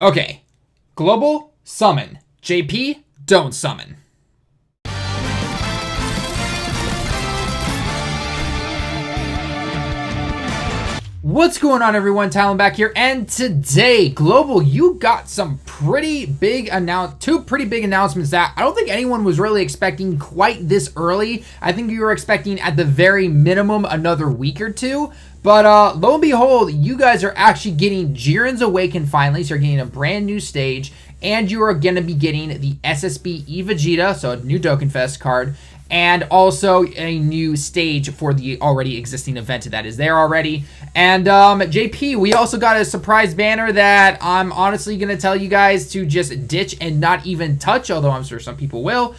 Okay, global summon. JP, don't summon. What's going on, everyone? Tallen back here, and today, Global, you got some pretty big two pretty big announcements that I don't think anyone was really expecting quite this early. I think you were expecting at the very minimum another week or two. But lo and behold, you guys are actually getting Jiren's Awaken finally, so you're getting a brand new stage, and you are going to be getting the SSBE Vegeta, so a new Dokkan Fest card, and also a new stage for the already existing event that is there already. And JP, we also got a surprise banner that I'm honestly going to tell you guys to just ditch and not even touch, although I'm sure some people will.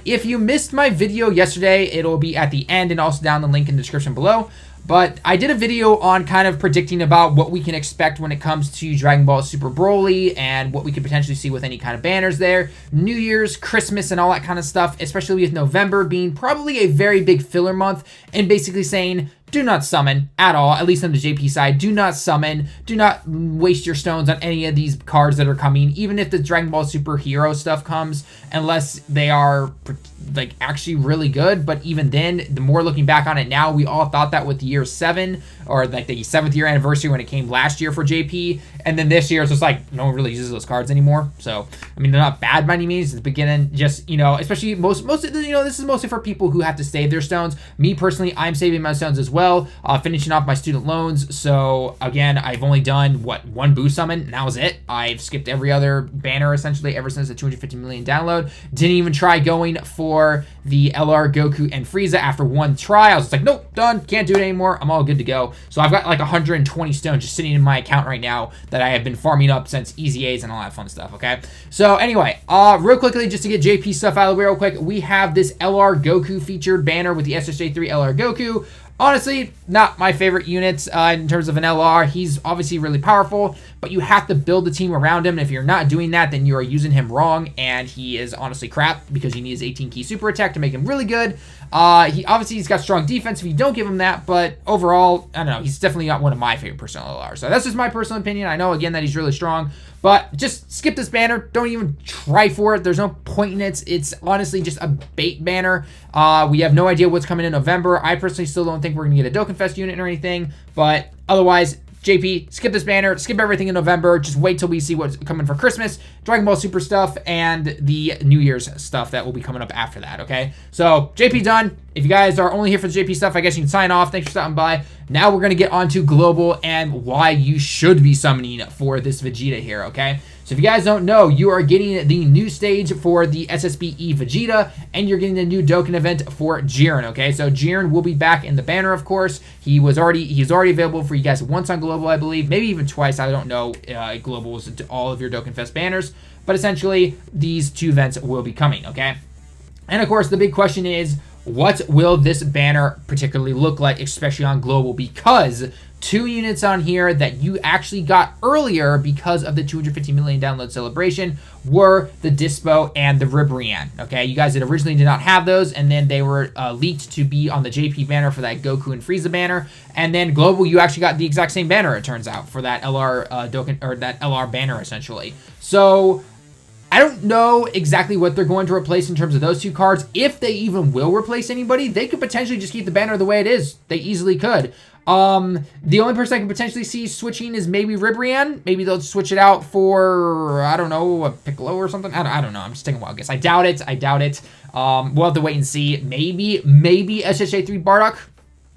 If you missed my video yesterday, it'll be at the end and also down the link in the description below. But I did a video on kind of predicting about what we can expect when it comes to Dragon Ball Super Broly and what we could potentially see with any kind of banners there. New Year's, Christmas, and all that kind of stuff, especially with November being probably a very big filler month, and basically saying, do not summon at all, at least on the JP side. Do not summon. Do not waste your stones on any of these cards that are coming, even if the Dragon Ball Super Hero stuff comes, unless they are like actually really good. But even then, the more looking back on it now, we all thought that with year 7 or like the 7th year anniversary when it came last year for JP, and then this year it's just like no one really uses those cards anymore. So I mean, they're not bad by any means. At the beginning, just especially most this is mostly for people who have to save their stones. Me personally, I'm saving my stones as well, finishing off my student loans. So again, I've only done one boost summon, and that was it. I've skipped every other banner essentially ever since the 250 million download. Didn't even try going for the LR Goku and Frieza after one try. I was just like, nope, done, can't do it anymore. I'm all good to go. So I've got like 120 stones just sitting in my account right now that I have been farming up since Easy A's and all that fun stuff. Okay, so anyway, real quickly, just to get JP stuff out of the way real quick, we have this LR Goku featured banner with the SSJ3 LR Goku. Honestly, not my favorite units in terms of an LR. He's obviously really powerful, but you have to build the team around him. And if you're not doing that, then you are using him wrong, and he is honestly crap because you need his 18 key super attack to make him really good. He's got strong defense if you don't give him that, but overall, I don't know, he's definitely not one of my favorite personal LRs. So that's just my personal opinion. I know, again, that he's really strong, but just skip this banner. Don't even try for it. There's no point in it. It's honestly just a bait banner. We have no idea what's coming in November. I personally still don't think we're going to get a Dokkan Fest unit or anything, but otherwise, JP, skip this banner, skip everything in November, just wait till we see what's coming for Christmas, Dragon Ball Super stuff, and the New Year's stuff that will be coming up after that, okay? So, JP done. If you guys are only here for the JP stuff, I guess you can sign off. Thanks for stopping by. Now we're going to get on to Global and why you should be summoning for this Vegeta here, okay? So if you guys don't know, you are getting the new stage for the SSBE Vegeta, and you're getting the new Dokkan event for Jiren, okay? So Jiren will be back in the banner, of course. He's already available for you guys once on Global, I believe. Maybe even twice, I don't know. Global is all of your Dokkan Fest banners. But essentially, these two events will be coming, okay? And of course, the big question is, what will this banner particularly look like, especially on Global? Because 2 units on here that you actually got earlier because of the 250 million download celebration were the Dispo and the Ribrianne. Okay, you guys that originally did not have those, and then they were leaked to be on the JP banner for that Goku and Frieza banner. And then Global, you actually got the exact same banner, it turns out, for that LR Dokkan, or that LR banner essentially. So I don't know exactly what they're going to replace in terms of those 2 cards. If they even will replace anybody, they could potentially just keep the banner the way it is. They easily could. The only person I can potentially see switching is maybe Ribrianne. Maybe they'll switch it out for, I don't know, a Piccolo or something. I don't know. I'm just taking a wild guess. I doubt it. We'll have to wait and see. Maybe SSJ3 Bardock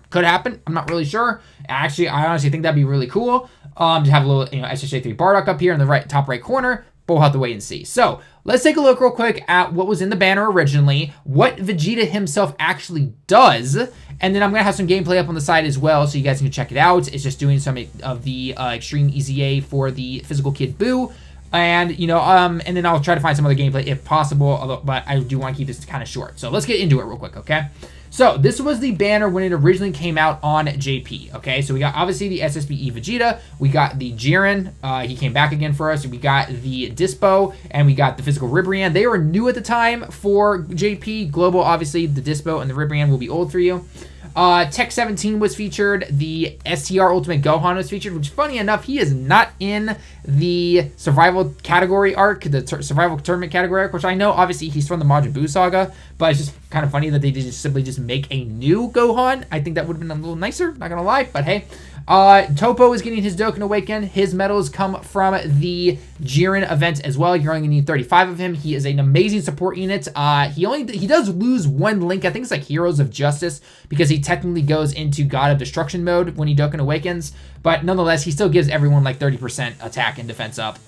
could happen. I'm not really sure. Actually, I honestly think that'd be really cool. To have a little, SSJ3 Bardock up here in the top right corner. But we'll have to wait and see. So let's take a look real quick at what was in the banner originally, what Vegeta himself actually does, and then I'm going to have some gameplay up on the side as well so you guys can check it out. It's just doing some of the Extreme Easy A for the Physical Kid Buu. And, and then I'll try to find some other gameplay if possible, but I do want to keep this kind of short. So let's get into it real quick, okay? So this was the banner when it originally came out on JP, okay? So we got obviously the SSBE Vegeta, we got the Jiren, he came back again for us, we got the Dispo, and we got the Physical Ribrianne. They were new at the time for JP. Global, obviously, the Dispo and the Ribrianne will be old for you. Tech 17 was featured. The STR Ultimate Gohan was featured, which, funny enough, he is not in the survival category arc, the survival tournament category arc, which I know, obviously, he's from the Majin Buu saga, but it's just kind of funny that they did just simply just make a new Gohan. I think that would have been a little nicer, not gonna lie, but hey. Topo is getting his Dokkan Awaken. His medals come from the Jiren event as well. You're only gonna need 35 of him. He is an amazing support unit. He does lose one link. I think it's like Heroes of Justice, because he technically goes into God of Destruction mode when he Dokkan Awakens. But nonetheless, he still gives everyone like 30% attack and defense up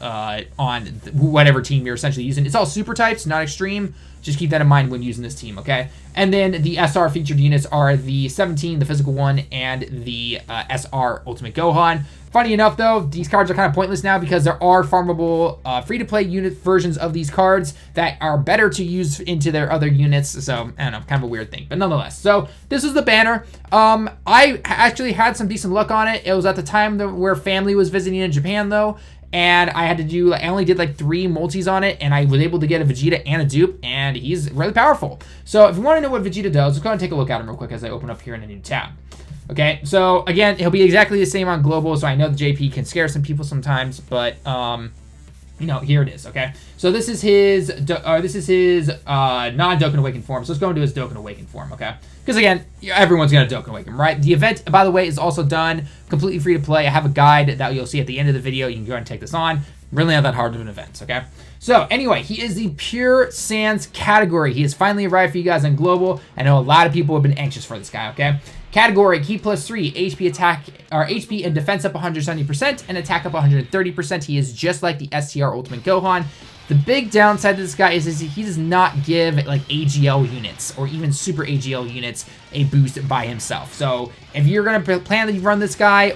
on whatever team you're essentially using. It's all super types, not extreme. Just keep that in mind when using this team, okay? And then the SR featured units are the 17, the physical one, and the SR Ultimate Gohan. Funny enough, though, these cards are kind of pointless now because there are farmable free-to-play unit versions of these cards that are better to use into their other units. So, I don't know, kind of a weird thing. But nonetheless, so this is the banner. I actually had some decent luck on it. It was at the time where family was visiting in Japan, though. And I had to do, I only did like 3 multis on it, and I was able to get a Vegeta and a dupe, and he's really powerful. So if you want to know what Vegeta does, let's go ahead and take a look at him real quick as I open up here in a new tab. Okay, so again, he'll be exactly the same on global, so I know the JP can scare some people sometimes, but you know, here it is. Okay, so this is his non-Dokkan Awaken form. So let's go into his Dokkan Awaken form. Okay, because again, everyone's gonna Dokkan Awaken, right? The event, by the way, is also done completely free to play. I have a guide that you'll see at the end of the video. You can go ahead and take this on. Really not that hard of an event. Okay, so anyway, he is the Pure Sans category. He has finally arrived for you guys on global. I know a lot of people have been anxious for this guy. Okay. Category, Ki +3, HP attack, or HP and defense up 170% and attack up 130%. He is just like the STR Ultimate Gohan. The big downside to this guy is he does not give like AGL units or even super AGL units a boost by himself. So if you're going to plan to run this guy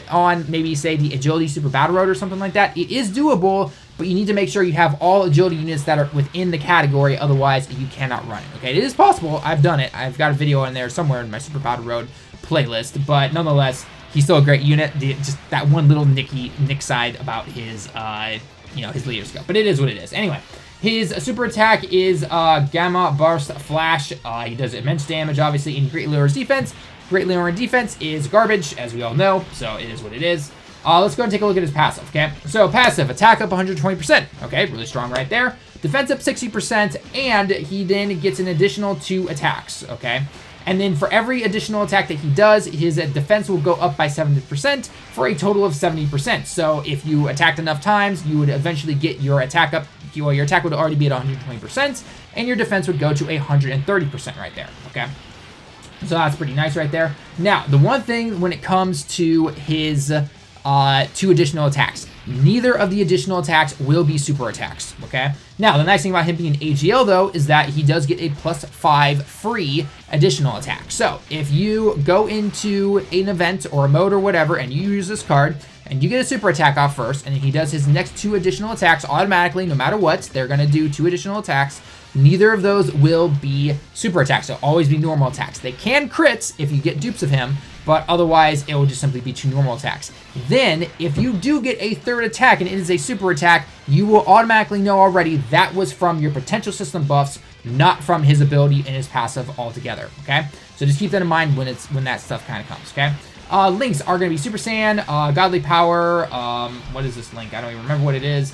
on maybe say the Agility Super Battle Road or something like that, it is doable, but you need to make sure you have all agility units that are within the category, otherwise you cannot run it, okay? It is possible. I've done it. I've got a video in there somewhere in my Super Battle Road playlist, but nonetheless, he's still a great unit. Just that one little nick side about his, you know, his leader skill, but it is what it is. Anyway, his super attack is Gamma Burst Flash. He does immense damage, obviously, and Great Lowers defense. Great Lowering defense is garbage, as we all know, so it is what it is. Let's go and take a look at his passive, okay? So passive, attack up 120%, okay? Really strong right there. Defense up 60%, and he then gets an additional 2 attacks, okay? And then for every additional attack that he does, his defense will go up by 70% for a total of 70%. So if you attacked enough times, you would eventually get your attack up. Well, your attack would already be at 120%, and your defense would go to 130% right there, okay? So that's pretty nice right there. Now, the one thing when it comes to his 2 additional attacks, neither of the additional attacks will be super attacks, okay? Now, the nice thing about him being AGL, though, is that he does get a +5 free additional attack. So, if you go into an event or a mode or whatever, and you use this card, and you get a super attack off first, and he does his next 2 additional attacks automatically, no matter what, they're going to do 2 additional attacks. Neither of those will be super attacks. They'll always be normal attacks. They can crits if you get dupes of him, but otherwise it will just simply be 2 normal attacks. Then, if you do get a 3rd attack and it is a super attack, you will automatically know already that was from your potential system buffs, not from his ability and his passive altogether, okay? So just keep that in mind when that stuff kind of comes, okay? Links are going to be Super Saiyan, Godly Power, what is this link? I don't even remember what it is.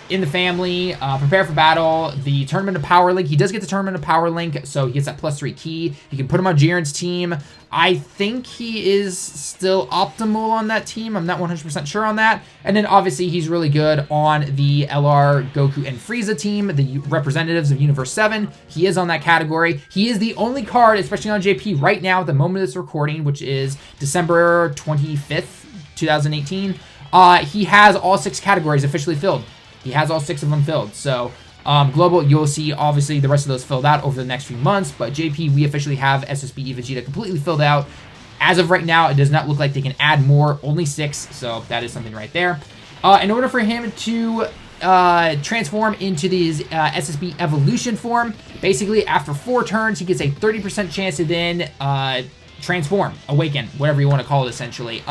In the family, prepare for battle, the Tournament of Power link. He does get the Tournament of Power link, so he gets that +3 key. You can put him on Jiren's team. I think he is still optimal on that team. I'm not 100% sure on that. And then obviously he's really good on the LR, Goku, and Frieza team, the representatives of Universe 7. He is on that category. He is the only card, especially on JP right now at the moment of this recording, which is December 25th, 2018. He has all 6 categories officially filled. He has all 6 of them filled. So, global, you'll see, obviously, the rest of those filled out over the next few months. But JP, we officially have SSBE Vegeta completely filled out. As of right now, it does not look like they can add more. Only 6. So, that is something right there. In order for him to transform into these SSB Evolution form, basically, after 4 turns, he gets a 30% chance to then transform, awaken, whatever you want to call it, essentially.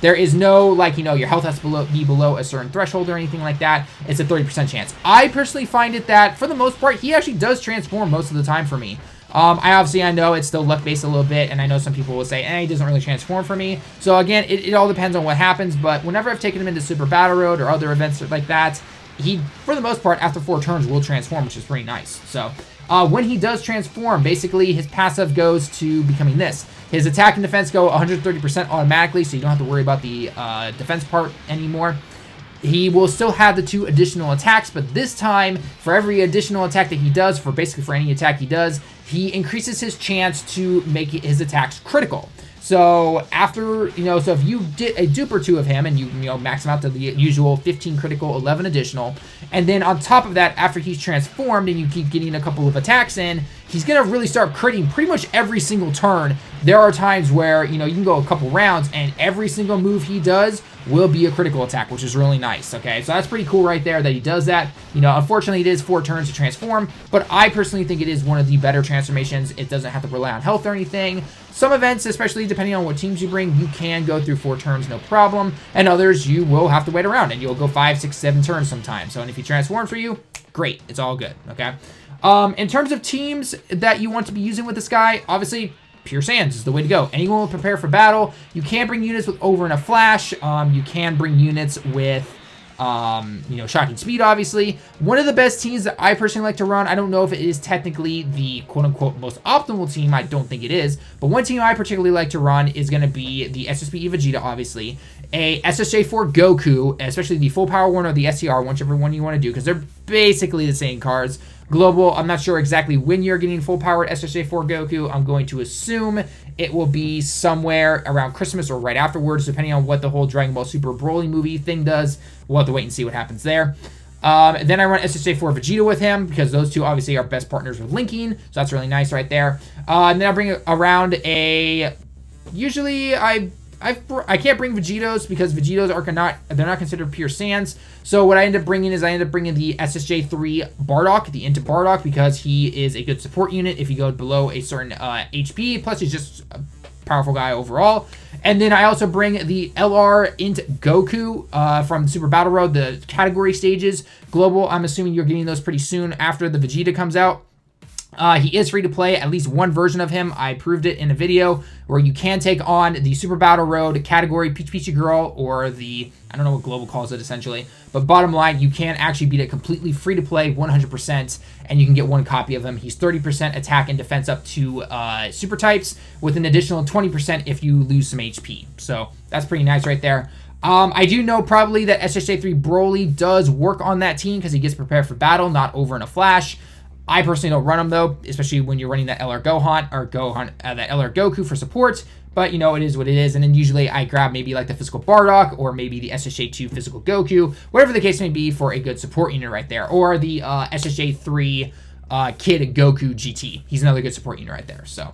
There is no, like, you know, your health has to be below a certain threshold or anything like that. It's a 30% chance. I personally find it that, for the most part, he actually does transform most of the time for me. I know it's still luck-based a little bit, and I know some people will say, he doesn't really transform for me. So again, it all depends on what happens, but whenever I've taken him into Super Battle Road or other events like that, he, for the most part, after 4 turns, will transform, which is pretty nice. So when he does transform, basically his passive goes to becoming this. His attack and defense go 130% automatically, so you don't have to worry about the defense part anymore. He will still have the 2 additional attacks, but this time, for every additional attack that he does, basically for any attack he does, he increases his chance to make his attacks critical. So after, so if you get a dupe or 2 of him and you max him out to the usual 15 critical, 11 additional, and then on top of that, after he's transformed and you keep getting a couple of attacks in, he's going to really start critting pretty much every single turn. There are times where, you can go a couple rounds and every single move he does will be a critical attack, which is really nice, okay? So that's pretty cool right there that he does that. Unfortunately, it is 4 turns to transform, but I personally think it is one of the better transformations. It doesn't have to rely on health or anything. Some events, especially depending on what teams you bring, you can go through 4 turns, no problem, and others, you will have to wait around, and you'll go 5, 6, 7 turns sometimes. So, and if he transforms for you, great. It's all good, okay? In terms of teams that you want to be using with this guy, obviously, Pure Sands is the way to go. Anyone will prepare for battle. You can bring units with over and a flash. You can bring units with, shocking speed, obviously. One of the best teams that I personally like to run, I don't know if it is technically the quote-unquote most optimal team. I don't think it is. But one team I particularly like to run is going to be the SSBE Vegeta, obviously. A SSJ4 Goku, especially the full power one or the SCR, whichever one you want to do, because they're basically the same cards. Global, I'm not sure exactly when you're getting full powered SSJ4 Goku. I'm going to assume it will be somewhere around Christmas or right afterwards, depending on what the whole Dragon Ball Super Broly movie thing does. We'll have to wait and see what happens there. Then I run SSJ4 Vegeta with him, because those two obviously are best partners with linking, so that's really nice right there. And then I bring around usually I can't bring Vegetos because Vegetos they're not considered pure Saiyans. So what I end up bringing is the SSJ3 Bardock, the Into Bardock, because he is a good support unit if you go below a certain HP. Plus, he's just a powerful guy overall. And then I also bring the LR Into Goku from Super Battle Road, the category stages. Global, I'm assuming you're getting those pretty soon after the Vegeta comes out. He is free to play, at least one version of him. I proved it in a video where you can take on the Super Battle Road category Peach Peachy Girl, or I don't know what Global calls it essentially. But bottom line, you can actually beat it completely free to play, 100%, and you can get one copy of him. He's 30% attack and defense up to super types, with an additional 20% if you lose some HP. So that's pretty nice right there. I do know probably that SSJ3 Broly does work on that team because he gets prepared for battle, not over in a flash. I personally don't run them though, especially when you're running that LR that LR Goku for support. But it is what it is. And then usually I grab maybe like the physical Bardock or maybe the SSJ2 physical Goku, whatever the case may be, for a good support unit right there. Or the SSJ3 Kid Goku GT. He's another good support unit right there. So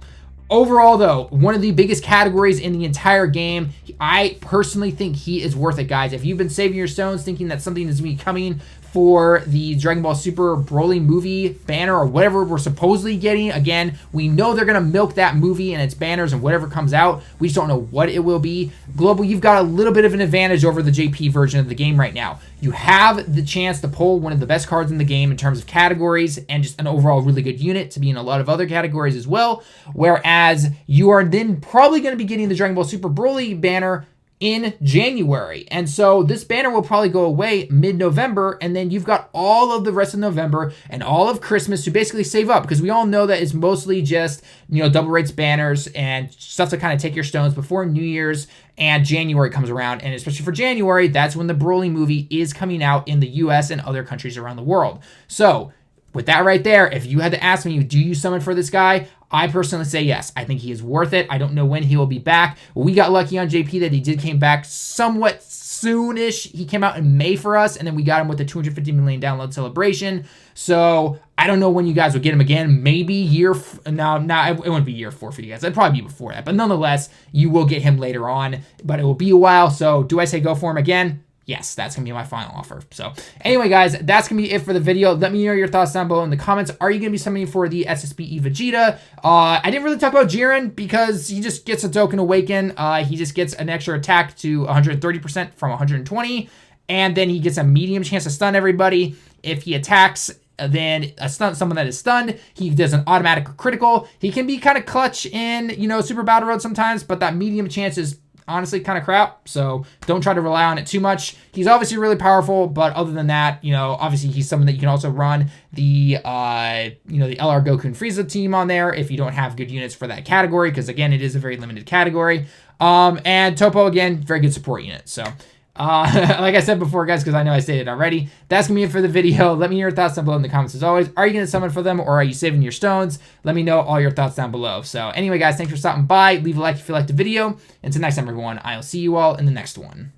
overall though, one of the biggest categories in the entire game. I personally think he is worth it, guys. If you've been saving your stones thinking that something is going to be coming for the Dragon Ball Super Broly movie banner or whatever we're supposedly getting. Again, we know they're going to milk that movie and its banners and whatever comes out. We just don't know what it will be. Global, you've got a little bit of an advantage over the JP version of the game right now. You have the chance to pull one of the best cards in the game in terms of categories and just an overall really good unit to be in a lot of other categories as well. Whereas you are then probably going to be getting the Dragon Ball Super Broly banner in January. And so this banner will probably go away mid-November, and then you've got all of the rest of November and all of Christmas to basically save up, because we all know that it's mostly just, double rates banners and stuff to kind of take your stones before New Year's and January comes around. And especially for January, that's when the Broly movie is coming out in the US and other countries around the world. So with that right there, if you had to ask me, do you summon for this guy? I personally say yes. I think he is worth it. I don't know when he will be back. We got lucky on JP that he came back somewhat soonish. He came out in May for us, and then we got him with the 250 million download celebration. So I don't know when you guys will get him again. Maybe it wouldn't be year 4 for you guys. It'd probably be before that. But nonetheless, you will get him later on. But it will be a while. So do I say go for him again? Yes, that's going to be my final offer. So anyway, guys, that's going to be it for the video. Let me know your thoughts down below in the comments. Are you going to be summoning for the SSBE Vegeta? I didn't really talk about Jiren because he just gets a Dokkan Awaken. He just gets an extra attack to 130% from 120. And then he gets a medium chance to stun everybody. If he attacks than someone that is stunned. He does an automatic or critical. He can be kind of clutch in, Super Battle Road sometimes, but that medium chance is honestly kind of crap, so don't try to rely on it too much. He's obviously really powerful, but other than that, obviously he's someone that you can also run the the LR Goku and Frieza team on there if you don't have good units for that category, because again, it is a very limited category. And Topo, again, very good support unit. So like I said before, guys, because I know I stated already, that's gonna be it for the video. Let me know your thoughts down below in the comments as always. Are you gonna summon for them, or are you saving your stones? Let me know all your thoughts down below. So anyway, guys, thanks for stopping by. Leave a like if you liked the video. Until next time, everyone, I'll see you all in the next one.